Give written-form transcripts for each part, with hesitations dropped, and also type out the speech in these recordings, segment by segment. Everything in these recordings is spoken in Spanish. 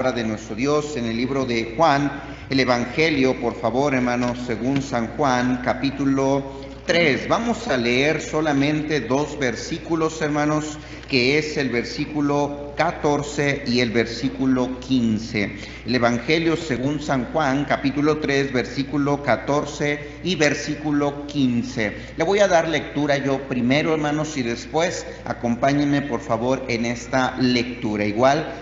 de nuestro Dios en el libro de Juan, el Evangelio, por favor, hermanos, según San Juan, capítulo 3. Vamos a leer solamente dos versículos, hermanos, que es el versículo 14 y el versículo 15. El Evangelio según San Juan, capítulo 3, versículo 14 y versículo 15. Le voy a dar lectura yo primero, hermanos, y después acompáñenme, por favor, en esta lectura.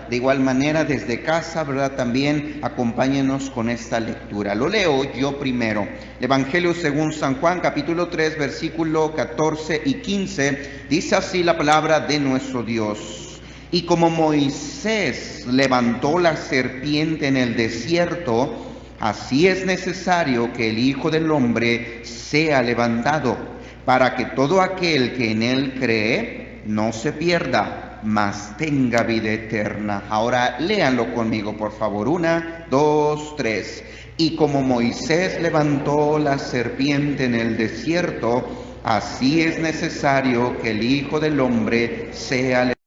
De igual manera, desde casa, ¿verdad? También acompáñenos con esta lectura. Lo leo yo primero. El Evangelio según San Juan, capítulo 3, versículo 14 y 15, dice así la palabra de nuestro Dios. Y como Moisés levantó la serpiente en el desierto, así es necesario que el Hijo del Hombre sea levantado, para que todo aquel que en él cree no se pierda, mas tenga vida eterna. Ahora léanlo conmigo, por favor. 1, 2, 3. Y como Moisés levantó la serpiente en el desierto, así es necesario que el Hijo del Hombre sea levantado.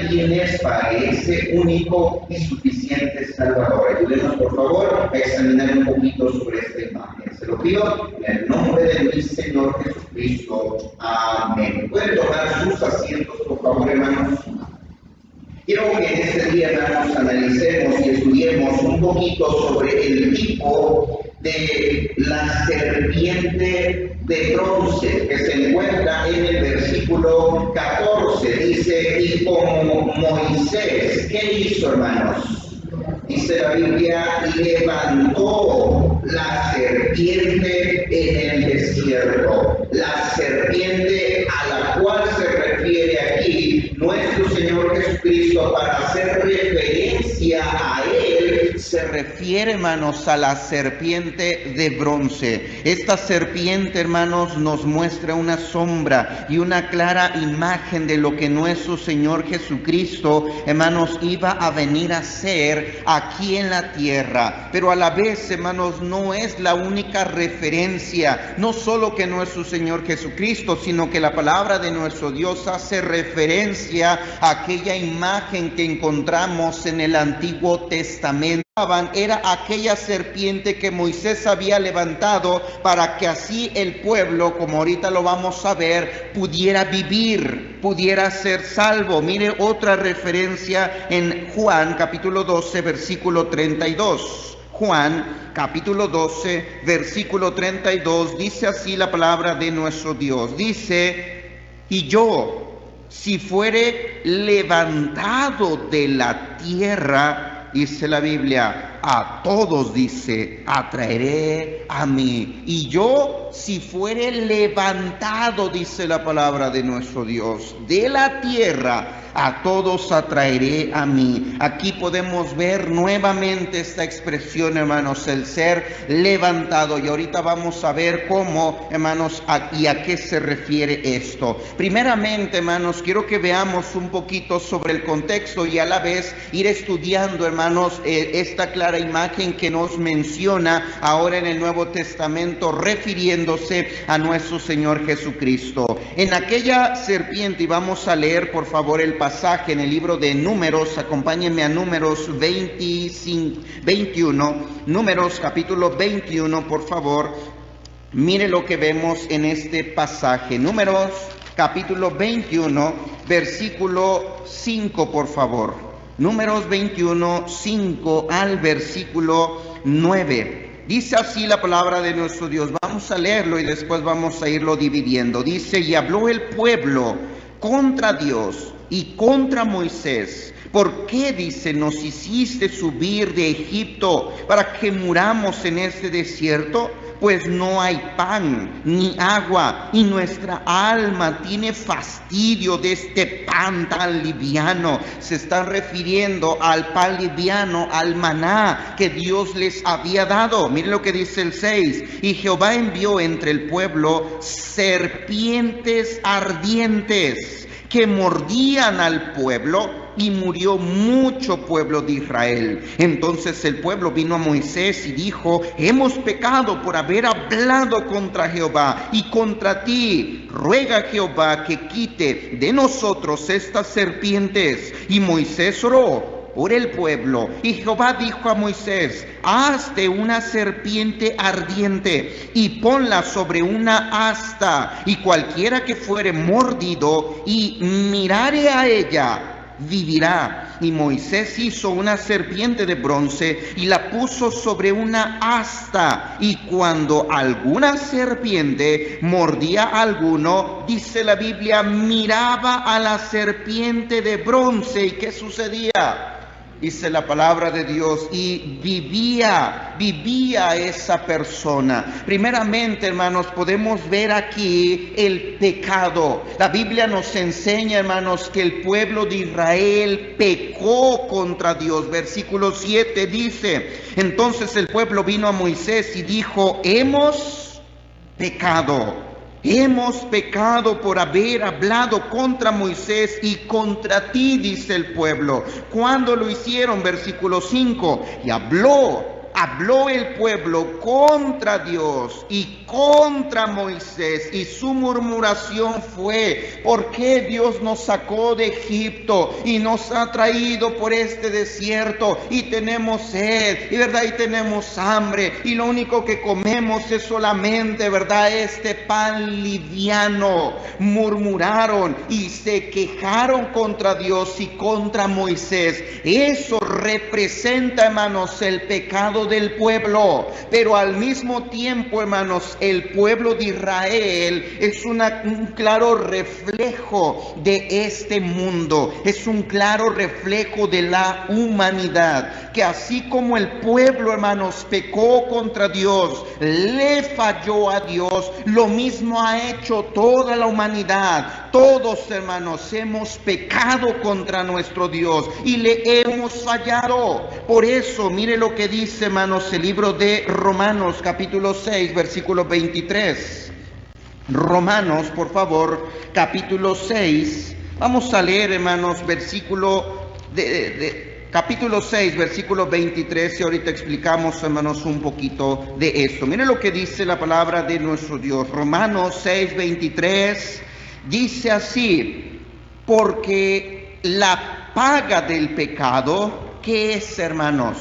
¿Quién es para ese único y suficiente Salvador? Ayúdenos, por favor, a examinar un poquito sobre esta imagen. Se lo pido en el nombre de mi Señor Jesucristo. Amén. ¿Pueden tomar sus asientos, por favor, hermanos? Quiero que en este día, hermanos, analicemos y estudiemos un poquito sobre el tipo de la serpiente de bronce que se encuentra en el versículo 14. Dice, y como Moisés, ¿qué hizo, hermanos? Dice la Biblia, levantó la serpiente en el desierto. La serpiente a la cual se refiere aquí nuestro Señor Jesucristo, para hacer referencia a Él, se refiere, hermanos, a la serpiente de bronce. Esta serpiente, hermanos, nos muestra una sombra y una clara imagen de lo que nuestro Señor Jesucristo, hermanos, iba a venir a ser aquí en la tierra. Pero a la vez, hermanos, no es la única referencia, no solo que nuestro Señor Jesucristo, sino que la palabra de nuestro Dios hace referencia a aquella imagen que encontramos en el Antiguo Testamento. Era aquella serpiente que Moisés había levantado para que así el pueblo, como ahorita lo vamos a ver, pudiera vivir, pudiera ser salvo. Mire otra referencia en Juan capítulo 12, versículo 32. Juan capítulo 12, versículo 32, dice así la palabra de nuestro Dios. Dice, y yo, si fuere levantado de la tierra, dice la Biblia, a todos, dice, atraeré a mí. Y yo, si fuere levantado, dice la palabra de nuestro Dios, de la tierra, a todos atraeré a mí. Aquí podemos ver nuevamente esta expresión, hermanos, el ser levantado. Y ahorita vamos a ver cómo, hermanos, y a qué se refiere esto. Primeramente, hermanos, quiero que veamos un poquito sobre el contexto y a la vez ir estudiando, hermanos, esta clara imagen que nos menciona ahora en el Nuevo Testamento, refiriéndose a nuestro Señor Jesucristo. En aquella serpiente, y vamos a leer, por favor, el pasaje en el libro de Números. Acompáñenme a Números 21, Números capítulo 21, por favor. Mire lo que vemos en este pasaje. Números capítulo 21, versículo 5, por favor. Números 21, 5 al versículo 9. Dice así la palabra de nuestro Dios. Vamos a leerlo y después vamos a irlo dividiendo. Dice, y habló el pueblo contra Dios y contra Moisés. ¿Por qué, dice, nos hiciste subir de Egipto para que muramos en este desierto? Pues no hay pan ni agua, y nuestra alma tiene fastidio de este pan tan liviano. Se están refiriendo al pan liviano, al maná que Dios les había dado. Miren lo que dice el 6. Y Jehová envió entre el pueblo serpientes ardientes que mordían al pueblo, y murió mucho pueblo de Israel. Entonces el pueblo vino a Moisés y dijo: hemos pecado por haber hablado contra Jehová y contra ti. Ruega a Jehová que quite de nosotros estas serpientes. Y Moisés oró por el pueblo, y Jehová dijo a Moisés: hazte una serpiente ardiente y ponla sobre una asta, y cualquiera que fuere mordido y mirare a ella vivirá. Y Moisés hizo una serpiente de bronce y la puso sobre una asta, y cuando alguna serpiente mordía a alguno, dice la Biblia, miraba a la serpiente de bronce. ¿Y qué sucedía? Dice la palabra de Dios, y vivía esa persona. Primeramente, hermanos, podemos ver aquí el pecado. La Biblia nos enseña, hermanos, que el pueblo de Israel pecó contra Dios. Versículo 7 dice: entonces el pueblo vino a Moisés y dijo: hemos pecado por haber hablado contra Moisés y contra ti, dice el pueblo. ¿Cuándo lo hicieron? Versículo 5. Y habló el pueblo contra Dios y contra Moisés, y su murmuración fue: ¿por qué Dios nos sacó de Egipto y nos ha traído por este desierto? Y tenemos sed, y verdad, y tenemos hambre, y lo único que comemos es solamente, verdad, este pan liviano. Murmuraron y se quejaron contra Dios y contra Moisés. Eso representa, hermanos, el pecado del pueblo. Pero al mismo tiempo, hermanos, el pueblo de Israel es un claro reflejo de este mundo. Es un claro reflejo de la humanidad, que así como el pueblo, hermanos, pecó contra Dios, le falló a Dios, lo mismo ha hecho toda la humanidad. Todos, hermanos, hemos pecado contra nuestro Dios y le hemos fallado. Por eso, mire lo que dice, hermanos, el libro de Romanos, capítulo 6, versículo 23. Romanos, por favor, capítulo 6. Vamos a leer, hermanos, capítulo 6, versículo 23, y ahorita explicamos, hermanos, un poquito de esto. Mire lo que dice la palabra de nuestro Dios. Romanos 6, 23, dice así: porque la paga del pecado, ¿qué es, hermanos?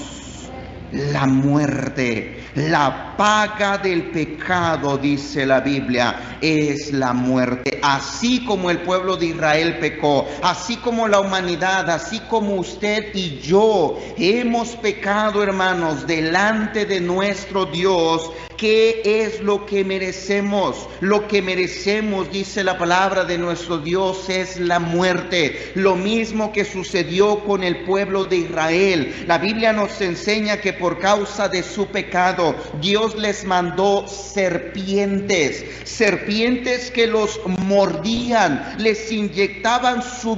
La muerte. La paga del pecado, dice la Biblia, es la muerte. Así como el pueblo de Israel pecó, así como la humanidad, así como usted y yo hemos pecado, hermanos, delante de nuestro Dios. ¿Qué es lo que merecemos? Lo que merecemos, dice la palabra de nuestro Dios, es la muerte. Lo mismo que sucedió con el pueblo de Israel. La Biblia nos enseña que por causa de su pecado, Dios les mandó serpientes que los mordían, les inyectaban su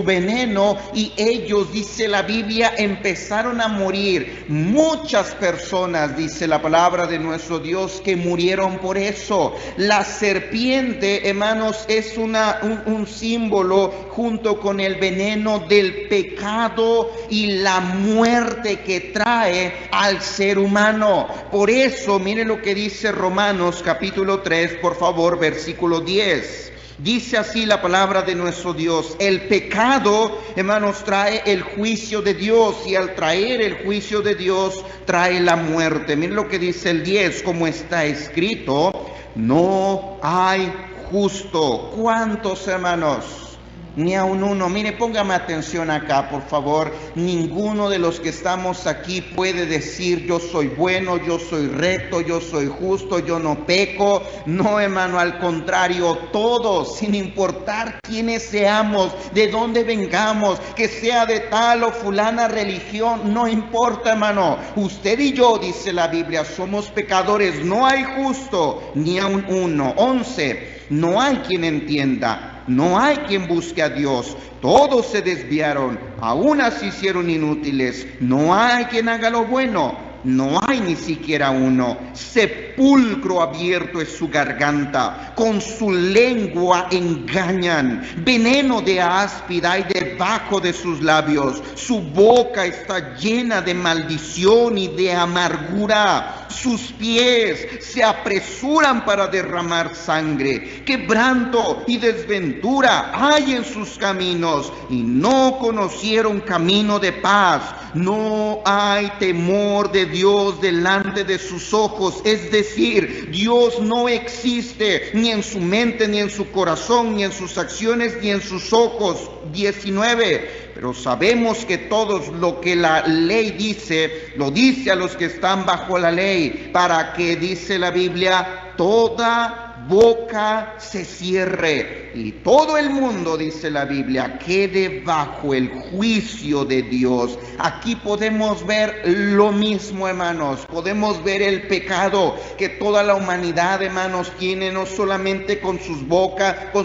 veneno, y ellos, dice la Biblia, empezaron a morir. Muchas personas, dice la palabra de nuestro Dios, que murieron por eso. La serpiente, hermanos, es un símbolo junto con el veneno del pecado y la muerte que trae al ser humano. Por eso, mire lo que dice Romanos capítulo 3, por favor, versículo 10. Dice así la palabra de nuestro Dios: el pecado, hermanos, trae el juicio de Dios, y al traer el juicio de Dios trae la muerte. Miren lo que dice el 10, como está escrito: no hay justo. ¿Cuántos, hermanos? Ni aun uno. Mire, póngame atención acá, por favor. Ninguno de los que estamos aquí puede decir: yo soy bueno, yo soy recto, yo soy justo, yo no peco. No, hermano, al contrario, todos, sin importar quiénes seamos, de dónde vengamos, que sea de tal o fulana religión, no importa, hermano. Usted y yo, dice la Biblia, somos pecadores. No hay justo, ni aun uno. 11. No hay quien entienda, no hay quien busque a Dios. Todos se desviaron, a unas se hicieron inútiles. No hay quien haga lo bueno, no hay ni siquiera uno. Sepulcro abierto es su garganta, con su lengua engañan. Veneno de áspid hay debajo de sus labios. Su boca está llena de maldición y de amargura. Sus pies se apresuran para derramar sangre. Quebranto y desventura hay en sus caminos, y no conocieron camino de paz. No hay temor de Dios delante de sus ojos, es decir, Dios no existe ni en su mente, ni en su corazón, ni en sus acciones, ni en sus ojos. 19. Pero sabemos que todo lo que la ley dice, lo dice a los que están bajo la ley, para que, dice la Biblia, toda boca se cierre y todo el mundo, dice la Biblia, quede bajo el juicio de Dios. Aquí podemos ver lo mismo, hermanos. Podemos ver el pecado que toda la humanidad, hermanos, tiene, no solamente con su boca, con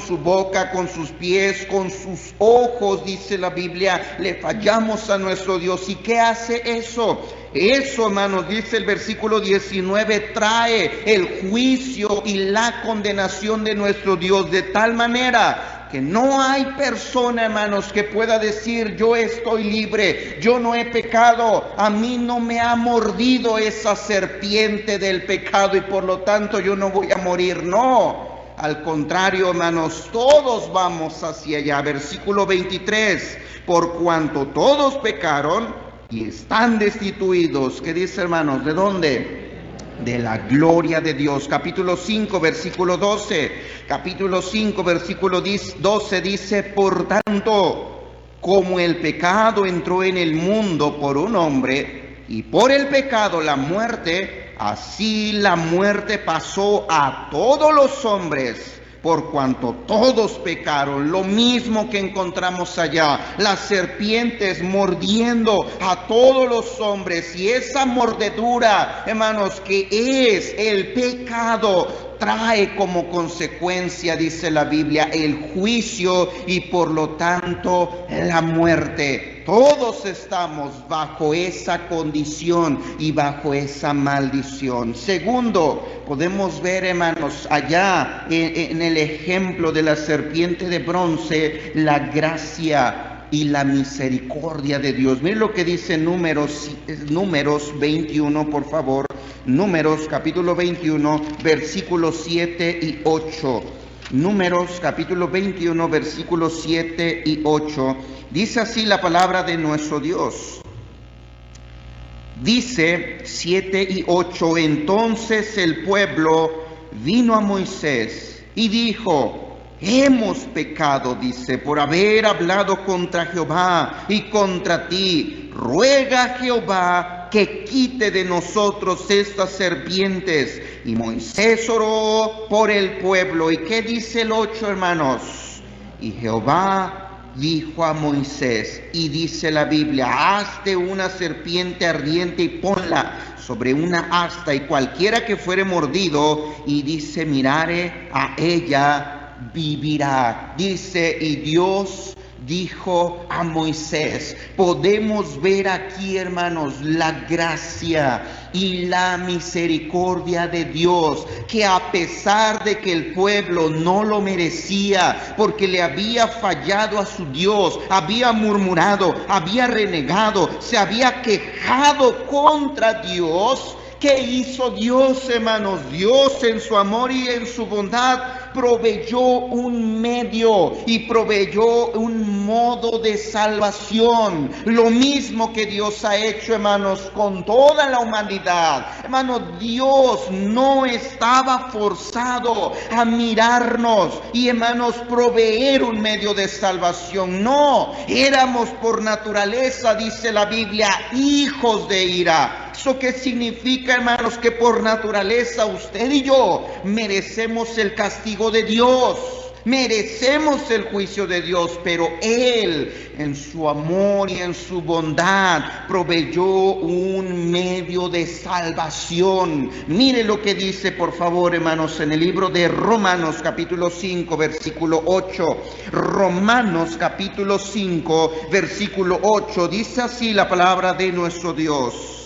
sus pies, con sus ojos, dice la Biblia. Le fallamos a nuestro Dios. ¿Y qué hace eso? Eso, hermanos, dice el versículo 19, trae el juicio y la condenación de nuestro Dios, de tal manera que no hay persona, hermanos, que pueda decir: yo estoy libre, yo no he pecado, a mí no me ha mordido esa serpiente del pecado y por lo tanto yo no voy a morir. No, al contrario, hermanos, todos vamos hacia allá. Versículo 23, por cuanto todos pecaron y están destituidos. ¿Qué dice, hermanos? ¿De dónde? De la gloria de Dios. Capítulo 5, versículo 12. Capítulo 5, versículo 12 dice: por tanto, como el pecado entró en el mundo por un hombre, y por el pecado la muerte, así la muerte pasó a todos los hombres, por cuanto todos pecaron. Lo mismo que encontramos allá, las serpientes mordiendo a todos los hombres, y esa mordedura, hermanos, que es el pecado, trae como consecuencia, dice la Biblia, el juicio y por lo tanto la muerte. Todos estamos bajo esa condición y bajo esa maldición. Segundo, podemos ver, hermanos, allá en el ejemplo de la serpiente de bronce, la gracia y la misericordia de Dios. Miren lo que dice Números 21, por favor. Números capítulo 21, versículos 7 y 8. Números capítulo 21, versículos 7 y 8. Dice así la palabra de nuestro Dios. Dice 7 y 8. Entonces el pueblo vino a Moisés y dijo: hemos pecado, dice, por haber hablado contra Jehová y contra ti. Ruega a Jehová que quite de nosotros estas serpientes. Y Moisés oró por el pueblo. ¿Y qué dice el 8, hermanos? Y Jehová dijo a Moisés, y dice la Biblia: hazte una serpiente ardiente y ponla sobre una asta, y cualquiera que fuere mordido, y dice, mirare a ella, vivirá. Dice, y Dios dijo a Moisés. Podemos ver aquí, hermanos, la gracia y la misericordia de Dios, que a pesar de que el pueblo no lo merecía, porque le había fallado a su Dios, había murmurado, había renegado, se había quejado contra Dios, ¿qué hizo Dios, hermanos? Dios, en su amor y en su bondad, proveyó un medio y proveyó un modo de salvación. Lo mismo que Dios ha hecho, hermanos, con toda la humanidad. Hermanos, Dios no estaba forzado a mirarnos y, hermanos, proveer un medio de salvación. No, éramos por naturaleza, dice la Biblia, hijos de ira. ¿Eso qué significa, hermanos? Que por naturaleza usted y yo merecemos el castigo de Dios. Merecemos el juicio de Dios, pero Él, en su amor y en su bondad, proveyó un medio de salvación. Mire lo que dice, por favor, hermanos, en el libro de Romanos, capítulo 5, versículo 8. Romanos, capítulo 5, versículo 8. Dice así la palabra de nuestro Dios.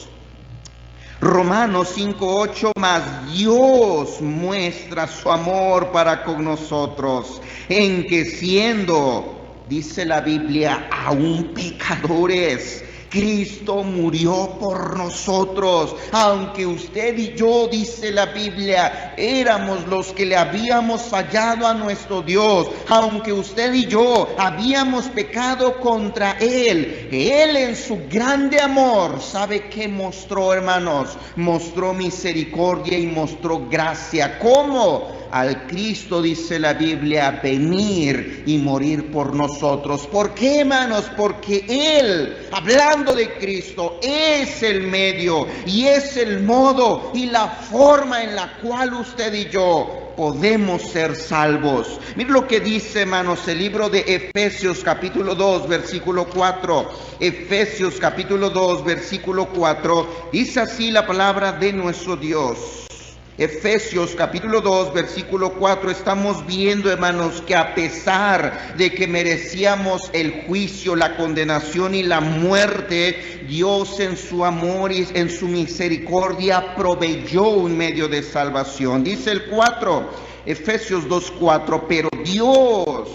Romanos 5:8, mas Dios muestra su amor para con nosotros, en que siendo, dice la Biblia, aún pecadores, Cristo murió por nosotros. Aunque usted y yo, dice la Biblia, éramos los que le habíamos fallado a nuestro Dios, aunque usted y yo habíamos pecado contra Él, Él en su grande amor, ¿sabe qué mostró, hermanos? Mostró misericordia y mostró gracia. ¿Cómo? Al Cristo, dice la Biblia, venir y morir por nosotros. ¿Por qué, hermanos? Porque Él, hablando de Cristo, es el medio y es el modo y la forma en la cual usted y yo podemos ser salvos. Mire lo que dice, hermanos, el libro de Efesios capítulo 2, versículo 4. Efesios capítulo 2, versículo 4. Dice así la palabra de nuestro Dios. Efesios capítulo 2, versículo 4, estamos viendo, hermanos, que a pesar de que merecíamos el juicio, la condenación y la muerte, Dios en su amor y en su misericordia proveyó un medio de salvación. Dice el 4, Efesios 2, 4, pero Dios,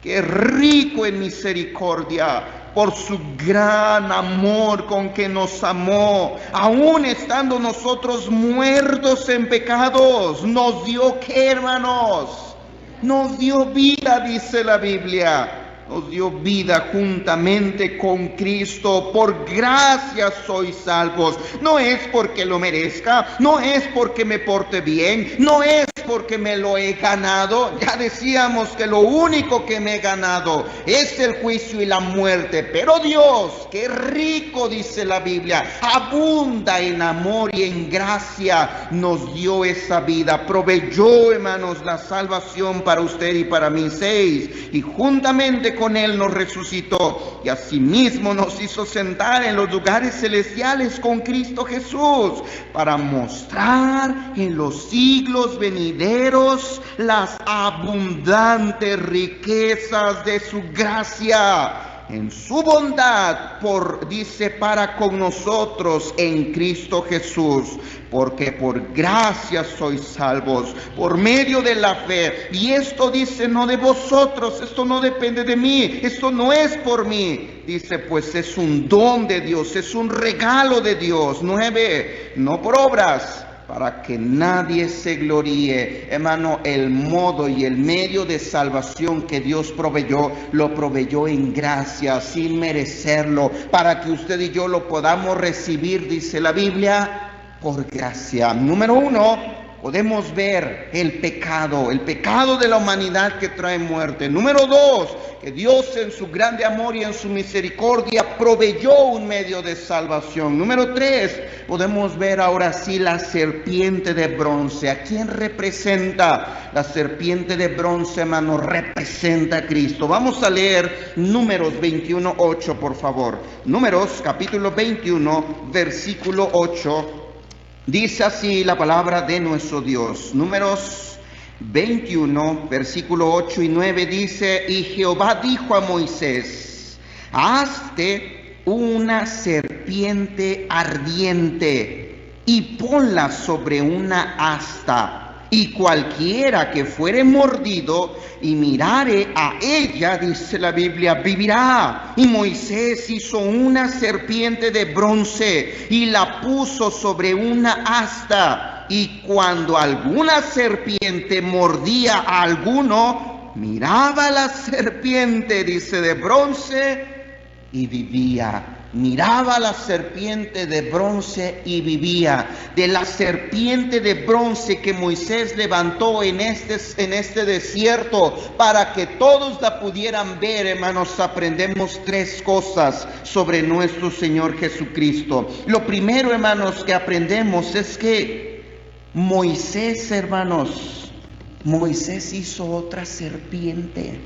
que es rico en misericordia, por su gran amor con que nos amó, aún estando nosotros muertos en pecados, nos dio, ¿qué, hermanos? Nos dio vida, dice la Biblia. Nos dio vida juntamente con Cristo. Por gracia sois salvos. No es porque lo merezca, no es porque me porte bien, no es porque me lo he ganado. Ya decíamos que lo único que me he ganado es el juicio y la muerte. Pero Dios, que rico, dice la Biblia, abunda en amor y en gracia, nos dio esa vida. Proveyó, hermanos, la salvación para usted y para mí. 6. Y juntamente con Él nos resucitó y asimismo nos hizo sentar en los lugares celestiales con Cristo Jesús, para mostrar en los siglos venideros las abundantes riquezas de su gracia en su bondad, dice, para con nosotros en Cristo Jesús, porque por gracia sois salvos, por medio de la fe. Y esto, dice, no de vosotros, esto no depende de mí, esto no es por mí. Dice, pues es un don de Dios, es un regalo de Dios. 9, no por obras, para que nadie se gloríe. Hermano, el modo y el medio de salvación que Dios proveyó, lo proveyó en gracia, sin merecerlo, para que usted y yo lo podamos recibir, dice la Biblia, por gracia. Número 1, podemos ver el pecado de la humanidad que trae muerte. Número 2, que Dios en su grande amor y en su misericordia proveyó un medio de salvación. Número 3, podemos ver ahora sí la serpiente de bronce. ¿A quién representa? La serpiente de bronce, hermano, representa a Cristo. Vamos a leer Números 21:8, por favor. Números capítulo 21, versículo 8. Dice así la palabra de nuestro Dios. Números 21, versículo 8 y 9 dice: y Jehová dijo a Moisés: hazte una serpiente ardiente y ponla sobre una asta, y cualquiera que fuere mordido y mirare a ella, dice la Biblia, vivirá. Y Moisés hizo una serpiente de bronce y la puso sobre una asta, y cuando alguna serpiente mordía a alguno, miraba la serpiente, dice, de bronce y vivía. Miraba la serpiente de bronce y vivía. De la serpiente de bronce que Moisés levantó en este desierto para que todos la pudieran ver, hermanos, aprendemos tres cosas sobre nuestro Señor Jesucristo. Lo primero, hermanos, que aprendemos es que Moisés, hermanos, Moisés hizo otra serpiente.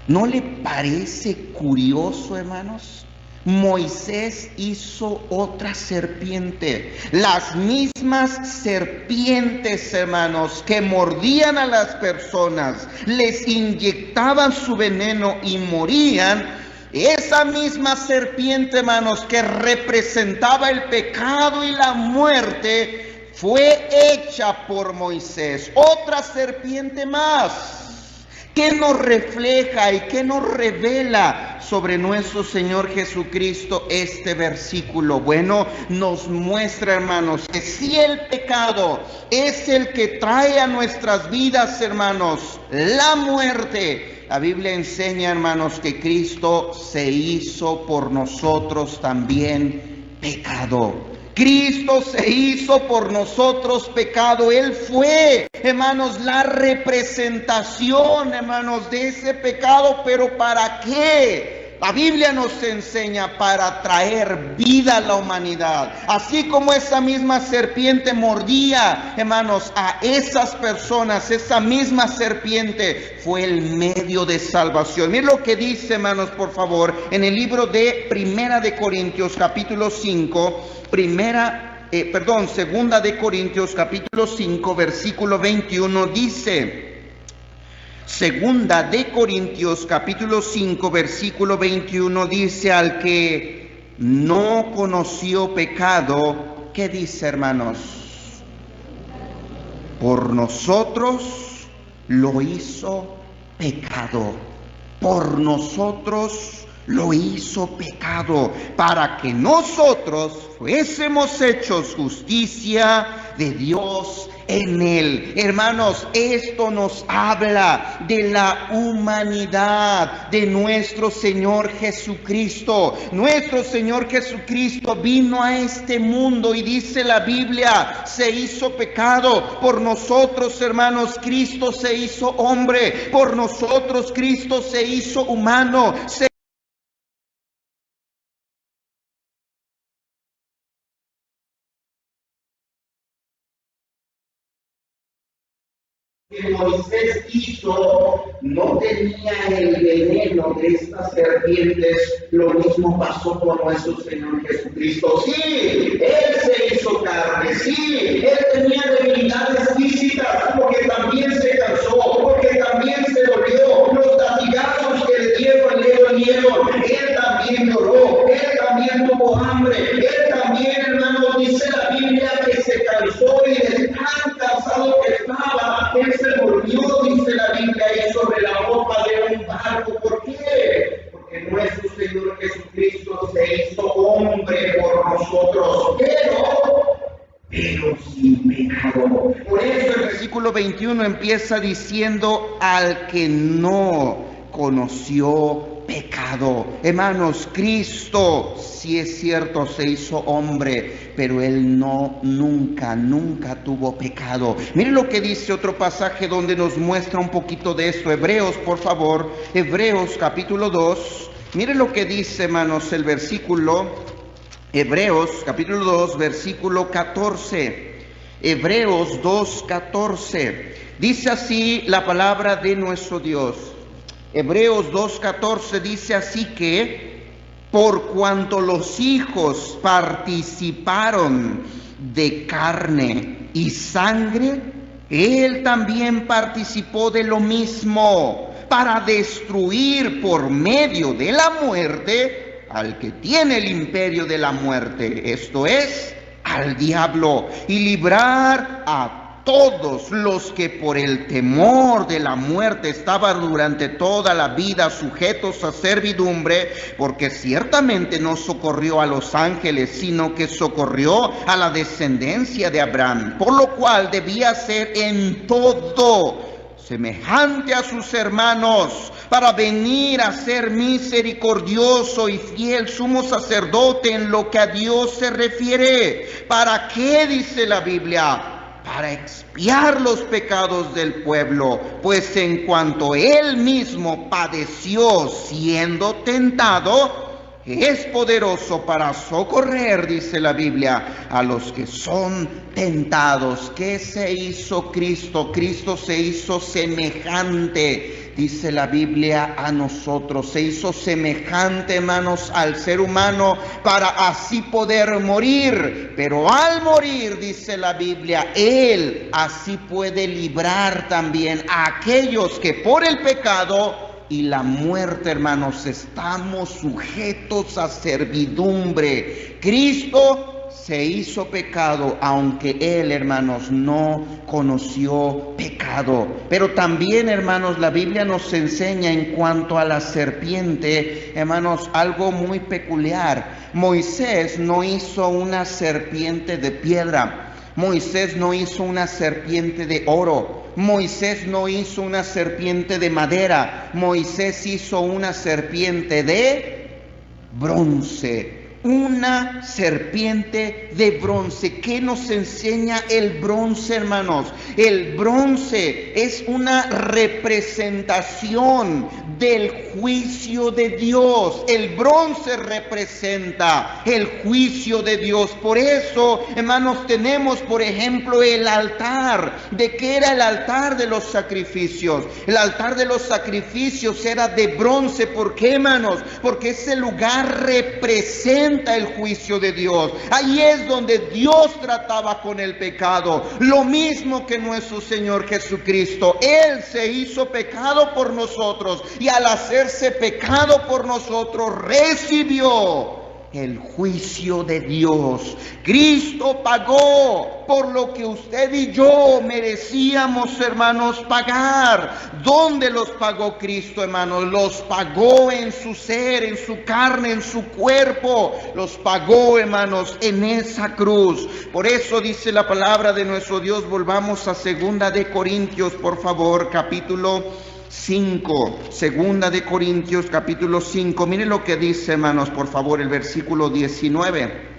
¿No le parece curioso, hermanos? Moisés hizo otra serpiente. Las mismas serpientes, hermanos, que mordían a las personas, les inyectaban su veneno y morían. Esa misma serpiente, hermanos, que representaba el pecado y la muerte, fue hecha por Moisés. Otra serpiente más. ¿Qué nos refleja y qué nos revela sobre nuestro Señor Jesucristo este versículo? Bueno, nos muestra, hermanos, que si el pecado es el que trae a nuestras vidas, hermanos, la muerte, la Biblia enseña, hermanos, que Cristo se hizo por nosotros también pecado. Cristo se hizo por nosotros pecado. Él fue, hermanos, la representación, hermanos, de ese pecado. ¿Pero para qué? La Biblia nos enseña para traer vida a la humanidad. Así como esa misma serpiente mordía, hermanos, a esas personas, esa misma serpiente fue el medio de salvación. Miren lo que dice, hermanos, por favor, en el libro de Primera de Corintios, capítulo 5, Segunda de Corintios, capítulo 5, versículo 21, dice... Segunda de Corintios capítulo 5 versículo 21 dice: al que no conoció pecado, ¿qué dice, hermanos? Por nosotros lo hizo pecado. Por nosotros lo hizo pecado, para que nosotros fuésemos hechos justicia de Dios en él. Hermanos, esto nos habla de la humanidad de nuestro Señor Jesucristo. Nuestro Señor Jesucristo vino a este mundo y dice la Biblia, se hizo pecado. Por nosotros, hermanos, Cristo se hizo hombre. Por nosotros, Cristo se hizo humano. Que Moisés hizo no tenía el veneno de estas serpientes. Lo mismo pasó con nuestro Señor Jesucristo. Sí, Él se hizo carne, sí, Él tenía debilidades físicas, porque también se cansó, porque también se dolió. Los latigazos que le dieron, Él también lloró, Él también tuvo hambre, Él también, hermanos, dice la Biblia que se cansó y de tan cansado que estaba, Él se volvió, dice la Biblia, ahí sobre la popa de un barco. ¿Por qué? Porque nuestro Señor Jesucristo se hizo hombre por nosotros, pero sin pecado. Por eso el versículo 21 empieza diciendo: al que no conoció pecado. Hermanos, Cristo, sí es cierto, se hizo hombre, pero Él nunca tuvo pecado. Miren lo que dice otro pasaje donde nos muestra un poquito de esto. Hebreos, por favor, Hebreos capítulo 2. Miren lo que dice, hermanos, el versículo, Hebreos capítulo 2, versículo 14. Hebreos 2, 14. Dice así la palabra de nuestro Dios. Hebreos 2:14 dice así que por cuanto los hijos participaron de carne y sangre, Él también participó de lo mismo, para destruir por medio de la muerte al que tiene el imperio de la muerte, esto es, al diablo, y librar a todos los que por el temor de la muerte estaban durante toda la vida sujetos a servidumbre, porque ciertamente no socorrió a los ángeles, sino que socorrió a la descendencia de Abraham, por lo cual debía ser en todo semejante a sus hermanos, para venir a ser misericordioso y fiel sumo sacerdote en lo que a Dios se refiere. ¿Para qué, dice la Biblia? Para expiar los pecados del pueblo, pues en cuanto él mismo padeció siendo tentado, es poderoso para socorrer, dice la Biblia, a los que son tentados. ¿Qué se hizo Cristo? Cristo se hizo semejante, dice la Biblia, a nosotros. Se hizo semejante, hermanos, al ser humano para así poder morir. Pero al morir, dice la Biblia, Él así puede librar también a aquellos que por el pecado y la muerte, hermanos, estamos sujetos a servidumbre. Cristo se hizo pecado, aunque Él, hermanos, no conoció pecado. Pero también, hermanos, la Biblia nos enseña en cuanto a la serpiente, hermanos, algo muy peculiar. Moisés no hizo una serpiente de piedra. Moisés no hizo una serpiente de oro. Moisés no hizo una serpiente de madera. Moisés hizo una serpiente de bronce. Una serpiente de bronce. ¿Qué nos enseña el bronce, hermanos? El bronce es una representación del juicio de Dios. El bronce representa el juicio de Dios. Por eso, hermanos, tenemos, por ejemplo, el altar. ¿De qué era el altar de los sacrificios? El altar de los sacrificios era de bronce. ¿Por qué, hermanos? Porque ese lugar representa el juicio de Dios. Ahí es donde Dios trataba con el pecado. Lo mismo que nuestro Señor Jesucristo. Él se hizo pecado por nosotros y al hacerse pecado por nosotros recibió el juicio de Dios. Cristo pagó por lo que usted y yo merecíamos, hermanos, pagar. ¿Dónde los pagó Cristo, hermanos? Los pagó en su ser, en su carne, en su cuerpo. Los pagó, hermanos, en esa cruz. Por eso dice la palabra de nuestro Dios. Volvamos a 2 de Corintios, por favor, capítulo 5, 2 de Corintios capítulo 5, miren lo que dice, hermanos, por favor, el versículo 19.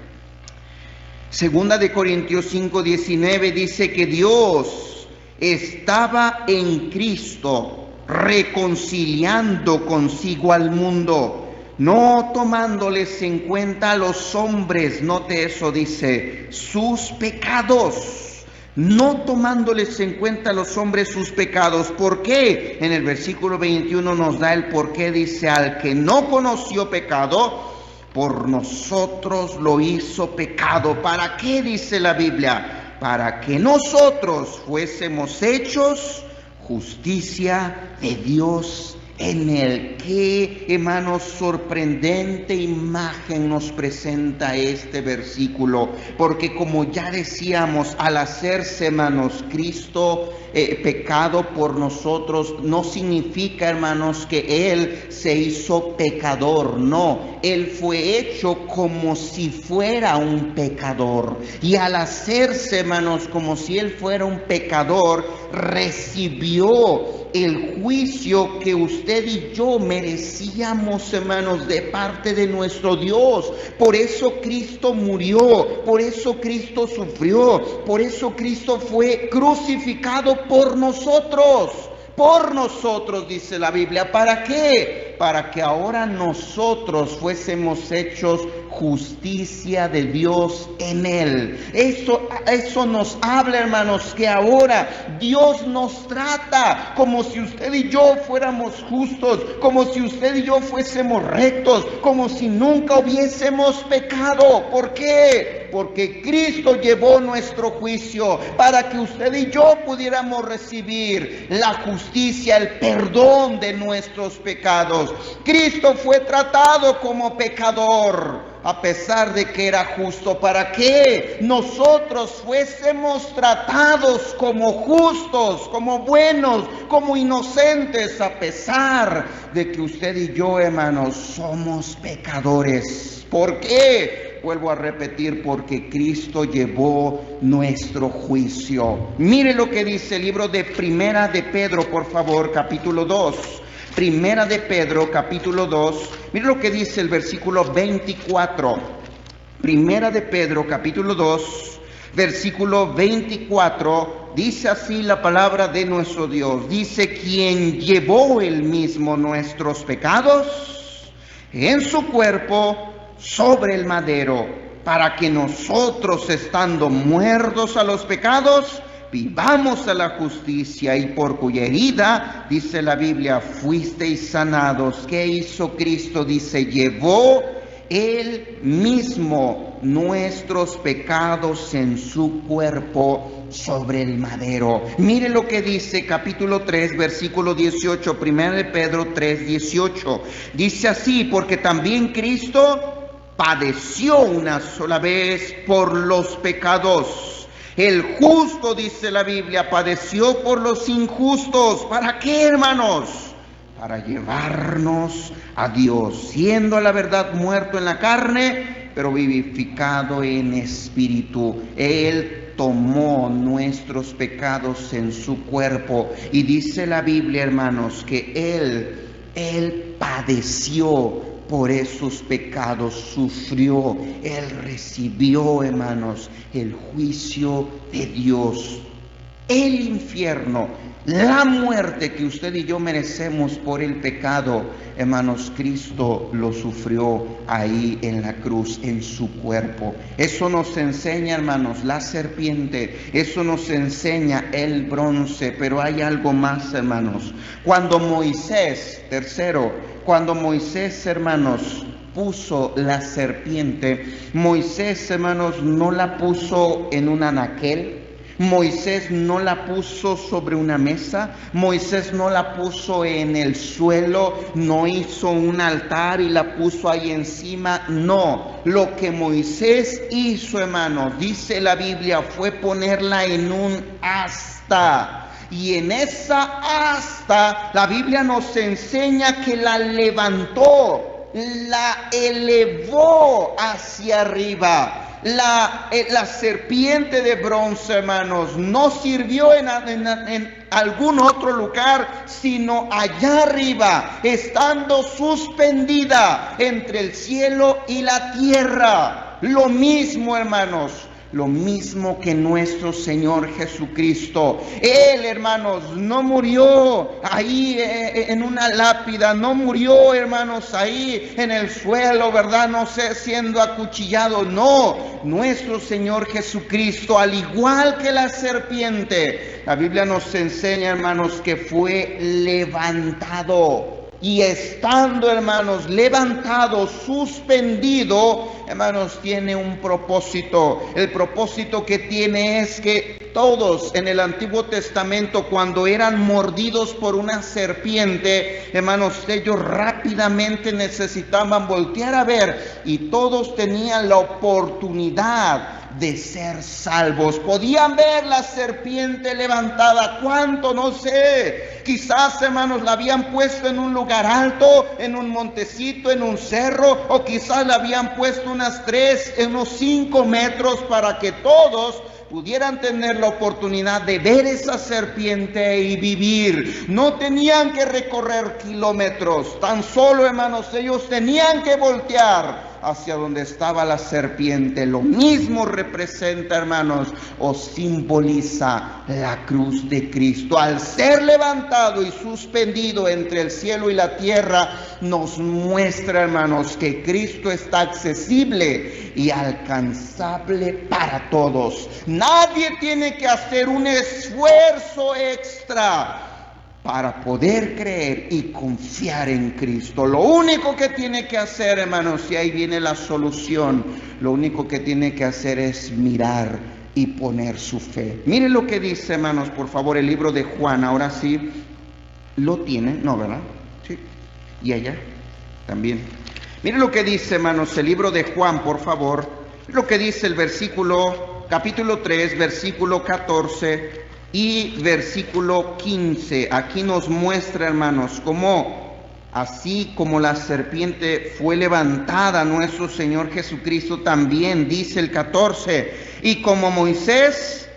2 de Corintios 5, 19 dice que Dios estaba en Cristo reconciliando consigo al mundo, no tomándoles en cuenta a los hombres, note eso, dice, sus pecados. No tomándoles en cuenta a los hombres sus pecados. ¿Por qué? En el versículo 21 nos da el por qué. Dice, al que no conoció pecado, por nosotros lo hizo pecado. ¿Para qué? Dice la Biblia. Para que nosotros fuésemos hechos justicia de Dios en él. Qué, hermanos, sorprendente imagen nos presenta este versículo, porque como ya decíamos, al hacerse, hermanos, Cristo pecado por nosotros, no significa, hermanos, que Él se hizo pecador. No, Él fue hecho como si fuera un pecador, y al hacerse, hermanos, como si Él fuera un pecador, recibió el juicio que usted y yo merecíamos, hermanos, de parte de nuestro Dios. Por eso Cristo murió, por eso Cristo sufrió, por eso Cristo fue crucificado por nosotros, dice la Biblia. ¿Para qué? Para que ahora nosotros fuésemos hechos justicia de Dios en Él. Eso nos habla, hermanos, que ahora Dios nos trata como si usted y yo fuéramos justos, como si usted y yo fuésemos rectos, como si nunca hubiésemos pecado. ¿Por qué? Porque Cristo llevó nuestro juicio para que usted y yo pudiéramos recibir la justicia, el perdón de nuestros pecados. Cristo fue tratado como pecador, a pesar de que era justo, para que nosotros fuésemos tratados como justos, como buenos, como inocentes, a pesar de que usted y yo, hermanos, somos pecadores. ¿Por qué? Vuelvo a repetir, porque Cristo llevó nuestro juicio. Mire lo que dice el libro de Primera de Pedro, por favor, capítulo 2. Primera de Pedro, capítulo 2. Mire lo que dice el versículo 24. Primera de Pedro, capítulo 2, versículo 24. Dice así la palabra de nuestro Dios. Dice: quien llevó él mismo nuestros pecados en su cuerpo sobre el madero, para que nosotros, estando muertos a los pecados, vivamos a la justicia, y por cuya herida, dice la Biblia, fuisteis sanados. ¿Qué hizo Cristo? Dice: llevó él mismo nuestros pecados en su cuerpo sobre el madero. Mire lo que dice capítulo 3, versículo 18, 1 de Pedro 3, 18. Dice así: porque también Cristo padeció una sola vez por los pecados. El justo, dice la Biblia, padeció por los injustos. ¿Para qué, hermanos? Para llevarnos a Dios, siendo a la verdad muerto en la carne, pero vivificado en espíritu. Él tomó nuestros pecados en su cuerpo. Y dice la Biblia, hermanos, que Él padeció por esos pecados, sufrió, Él recibió, hermanos, el juicio de Dios. El infierno, la muerte que usted y yo merecemos por el pecado, hermanos, Cristo lo sufrió ahí en la cruz, en su cuerpo. Eso nos enseña, hermanos, la serpiente, eso nos enseña el bronce, pero hay algo más, hermanos. Cuando Moisés, cuando Moisés, hermanos, puso la serpiente, Moisés, hermanos, no la puso en un anaquel. Moisés no la puso sobre una mesa, Moisés no la puso en el suelo, no hizo un altar y la puso ahí encima. No, lo que Moisés hizo, hermanos, dice la Biblia, fue ponerla en un asta. Y en esa asta, la Biblia nos enseña que la levantó, la elevó hacia arriba. La serpiente de bronce, hermanos, no sirvió en algún otro lugar, sino allá arriba, estando suspendida entre el cielo y la tierra. Lo mismo, hermanos, lo mismo que nuestro Señor Jesucristo. Él, hermanos, no murió ahí en una lápida, no murió, hermanos, ahí en el suelo, ¿verdad? No sé, siendo acuchillado. No, nuestro Señor Jesucristo, al igual que la serpiente, la Biblia nos enseña, hermanos, que fue levantado. Y estando, hermanos, levantado, suspendido, hermanos, tiene un propósito. El propósito que tiene es que todos en el Antiguo Testamento, cuando eran mordidos por una serpiente, hermanos, ellos rápidamente necesitaban voltear a ver, y todos tenían la oportunidad de ser salvos. Podían ver la serpiente levantada. ¿Cuánto? No sé. Quizás, hermanos, la habían puesto en un lugar alto, en un montecito, en un cerro, o quizás la habían puesto unos 5 metros para que todos pudieran tener la oportunidad de ver esa serpiente y vivir. No tenían que recorrer kilómetros, tan solo, hermanos, ellos tenían que voltear hacia donde estaba la serpiente. Lo mismo representa, hermanos, o simboliza la cruz de Cristo. Al ser levantado y suspendido entre el cielo y la tierra, nos muestra, hermanos, que Cristo está accesible y alcanzable para todos. Nadie tiene que hacer un esfuerzo extra para poder creer y confiar en Cristo. Lo único que tiene que hacer, hermanos, y ahí viene la solución, lo único que tiene que hacer es mirar y poner su fe. Miren lo que dice, hermanos, por favor, el libro de Juan. Ahora sí, ¿lo tienen? No, ¿verdad? Sí. ¿Y allá? También. Miren lo que dice, hermanos, el libro de Juan, por favor. Lo que dice el versículo, capítulo 3, versículo 14 y versículo 15. Aquí nos muestra, hermanos, cómo Así como la serpiente fue levantada, nuestro Señor Jesucristo también, dice el 14, y como Moisés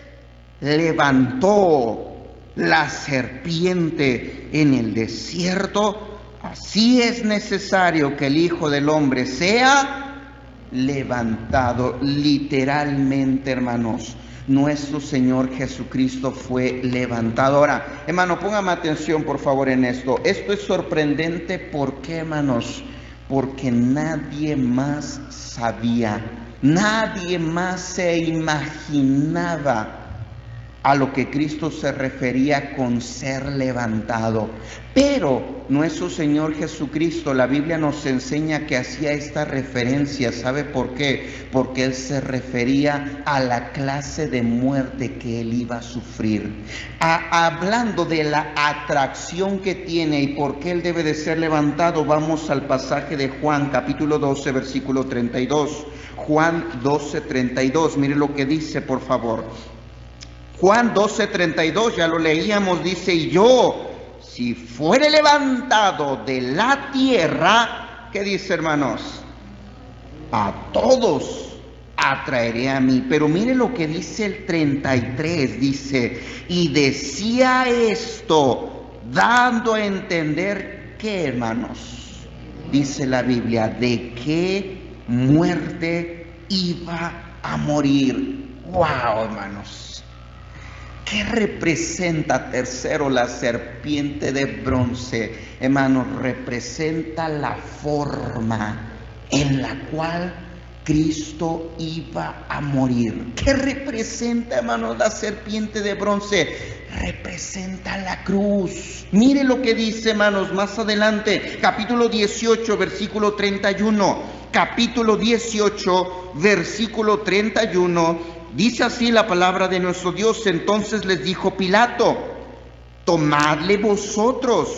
levantó la serpiente en el desierto, así es necesario que el Hijo del Hombre sea levantado. Literalmente, hermanos, nuestro Señor Jesucristo fue levantado. Ahora, hermano, póngame atención por favor en esto. Esto es sorprendente. ¿Por qué, hermanos? Porque nadie más sabía, nadie más se imaginaba a lo que Cristo se refería con ser levantado. Pero nuestro Señor Jesucristo, la Biblia nos enseña que hacía esta referencia. ¿Sabe por qué? Porque Él se refería a la clase de muerte que Él iba a sufrir. Hablando de la atracción que tiene y por qué Él debe de ser levantado, vamos al pasaje de Juan, capítulo 12, versículo 32. Juan 12, 32. Mire lo que dice, por favor. Juan 12:32, ya lo leíamos, dice, y yo, si fuere levantado de la tierra, ¿qué dice, hermanos? A todos atraeré a mí. Pero mire lo que dice el 33, dice, y decía esto, dando a entender que, hermanos, dice la Biblia, de qué muerte iba a morir. ¡Wow, hermanos! ¿Qué representa, tercero, la serpiente de bronce? Hermanos, representa la forma en la cual Cristo iba a morir. ¿Qué representa, hermanos, la serpiente de bronce? Representa la cruz. Mire lo que dice, hermanos, más adelante, capítulo 18, versículo 31. Capítulo 18, versículo 31. Dice así la palabra de nuestro Dios. Entonces les dijo Pilato, tomadle vosotros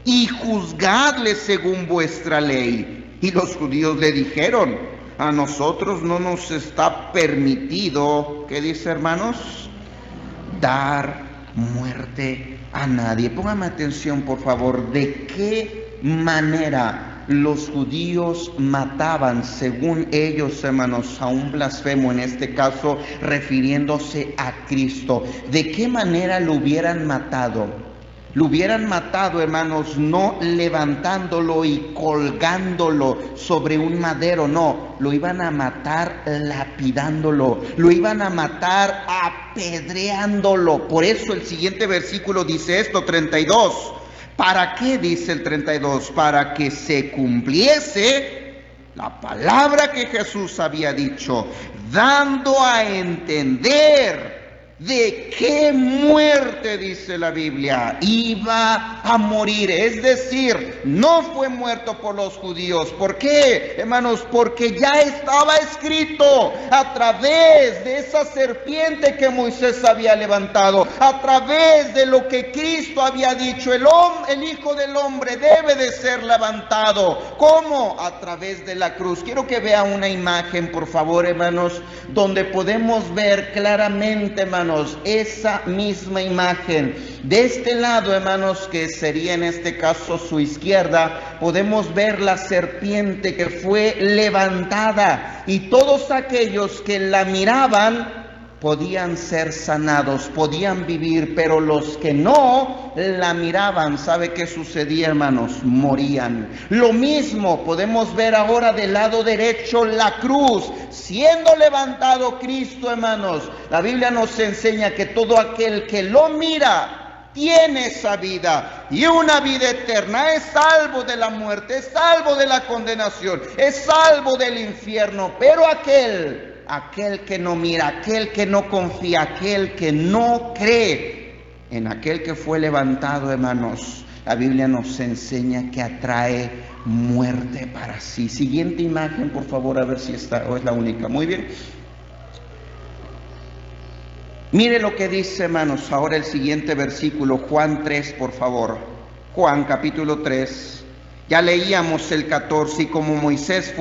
y juzgadle según vuestra ley. Y los judíos le dijeron, a nosotros no nos está permitido, ¿qué dice, hermanos? Dar muerte a nadie. Póngame atención, por favor, de qué manera los judíos mataban, según ellos, hermanos, a un blasfemo, en este caso refiriéndose a Cristo. ¿De qué manera lo hubieran matado? Lo hubieran matado, hermanos, no levantándolo y colgándolo sobre un madero, no, lo iban a matar lapidándolo, lo iban a matar apedreándolo. Por eso el siguiente versículo dice esto, 32. ¿Para qué? Dice el 32, para que se cumpliese la palabra que Jesús había dicho, dando a entender de qué muerte, dice la Biblia, iba a morir. Es decir, no fue muerto por los judíos. ¿Por qué, hermanos? Porque ya estaba escrito a través de esa serpiente que Moisés había levantado, a través de lo que Cristo había dicho, el Hijo del Hombre debe de ser levantado. ¿Cómo? A través de la cruz. Quiero que vea una imagen, por favor, hermanos, donde podemos ver claramente, hermanos, esa misma imagen. De este lado, hermanos, que sería en este caso su izquierda, podemos ver la serpiente que fue levantada, y todos aquellos que la miraban podían ser sanados, podían vivir, pero los que no la miraban, ¿sabe qué sucedía, hermanos? Morían. Lo mismo podemos ver ahora del lado derecho, la cruz, siendo levantado Cristo, hermanos. La Biblia nos enseña que todo aquel que lo mira tiene esa vida, y una vida eterna. Es salvo de la muerte, es salvo de la condenación, es salvo del infierno. Pero aquel que no mira, aquel que no confía, aquel que no cree en aquel que fue levantado, hermanos, la Biblia nos enseña que atrae muerte para sí. Siguiente imagen, por favor, a ver si está o es la única. Muy bien. Mire lo que dice, hermanos, ahora el siguiente versículo, Juan 3, por favor. Juan capítulo 3. Ya leíamos el 14, y como Moisés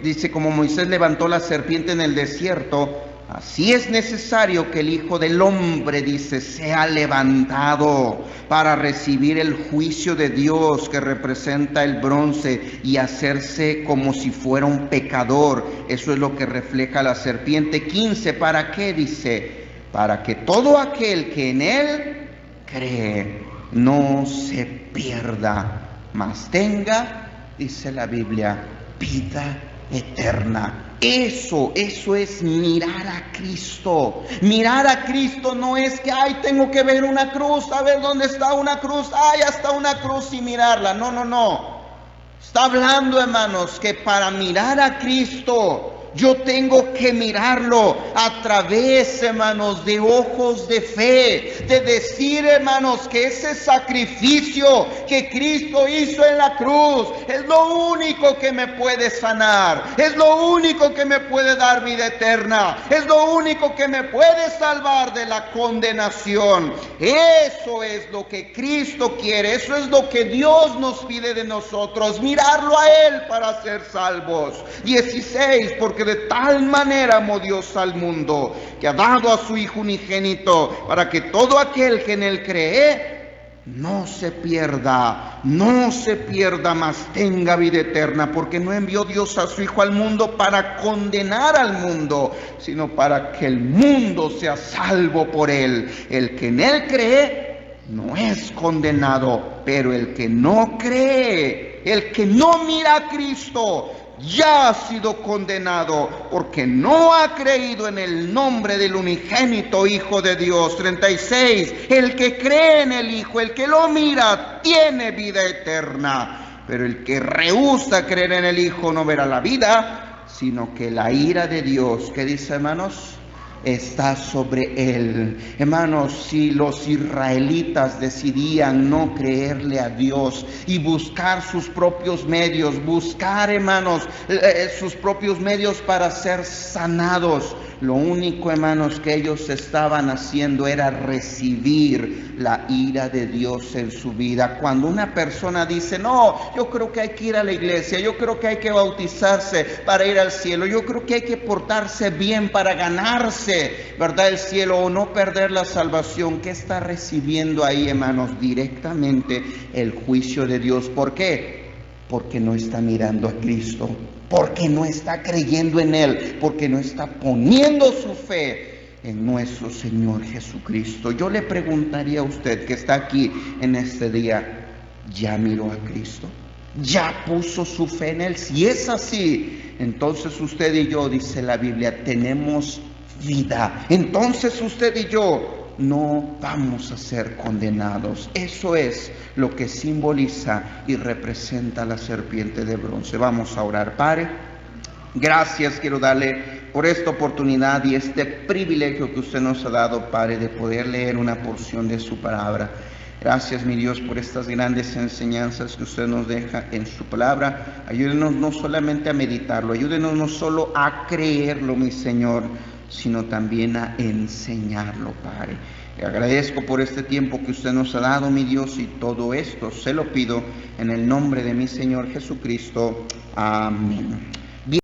dice, como Moisés levantó la serpiente en el desierto, Así es necesario que el Hijo del Hombre, dice, sea levantado para recibir el juicio de Dios que representa el bronce y hacerse como si fuera un pecador. Eso es lo que refleja la serpiente. 15, ¿para qué? Dice, para que todo aquel que en él cree no se pierda, mas tenga, dice la Biblia, vida eterna. Eso es mirar a Cristo. Mirar a Cristo no es que, ay, tengo que ver una cruz, a ver dónde está una cruz, ay, hasta una cruz y mirarla. No. Está hablando, hermanos, que para mirar a Cristo, yo tengo que mirarlo a través, hermanos, de ojos de fe, de decir, hermanos, que ese sacrificio que Cristo hizo en la cruz es lo único que me puede sanar, es lo único que me puede dar vida eterna, es lo único que me puede salvar de la condenación. Eso es lo que Cristo quiere, eso es lo que Dios nos pide de nosotros, mirarlo a Él para ser salvos. 16, porque de tal manera amó Dios al mundo, que ha dado a su Hijo unigénito, para que todo aquel que en él cree no se pierda, mas tenga vida eterna. Porque no envió Dios a su Hijo al mundo para condenar al mundo, sino para que el mundo sea salvo por él. El que en él cree no es condenado, pero el que no cree, el que no mira a Cristo, ya ha sido condenado, porque no ha creído en el nombre del unigénito Hijo de Dios. 36, el que cree en el Hijo, el que lo mira, tiene vida eterna, pero el que rehúsa creer en el Hijo no verá la vida, sino que la ira de Dios, ¿qué dice, hermanos?, está sobre él. Hermanos, si los israelitas decidían no creerle a Dios y buscar sus propios medios, hermanos, sus propios medios para ser sanados, lo único, hermanos, que ellos estaban haciendo era recibir la ira de Dios en su vida. Cuando una persona dice, no, yo creo que hay que ir a la iglesia, yo creo que hay que bautizarse para ir al cielo, yo creo que hay que portarse bien para ganarse, ¿verdad?, el cielo o no perder la salvación. ¿Qué está recibiendo ahí, hermanos? Directamente el juicio de Dios. ¿Por qué? Porque no está mirando a Cristo, porque no está creyendo en Él, porque no está poniendo su fe en nuestro Señor Jesucristo. Yo le preguntaría a usted que está aquí en este día, ¿ya miró a Cristo? ¿Ya puso su fe en Él? Si es así, entonces usted y yo, dice la Biblia, tenemos vida. Entonces usted y yo no vamos a ser condenados. Eso es lo que simboliza y representa la serpiente de bronce. Vamos a orar. Padre, gracias quiero darle por esta oportunidad y este privilegio que usted nos ha dado, Padre, de poder leer una porción de su palabra. Gracias, mi Dios, por estas grandes enseñanzas que usted nos deja en su palabra. Ayúdenos no solamente a meditarlo, ayúdenos no solo a creerlo, mi Señor, sino también a enseñarlo, Padre. Le agradezco por este tiempo que usted nos ha dado, mi Dios, y todo esto se lo pido en el nombre de mi Señor Jesucristo. Amén.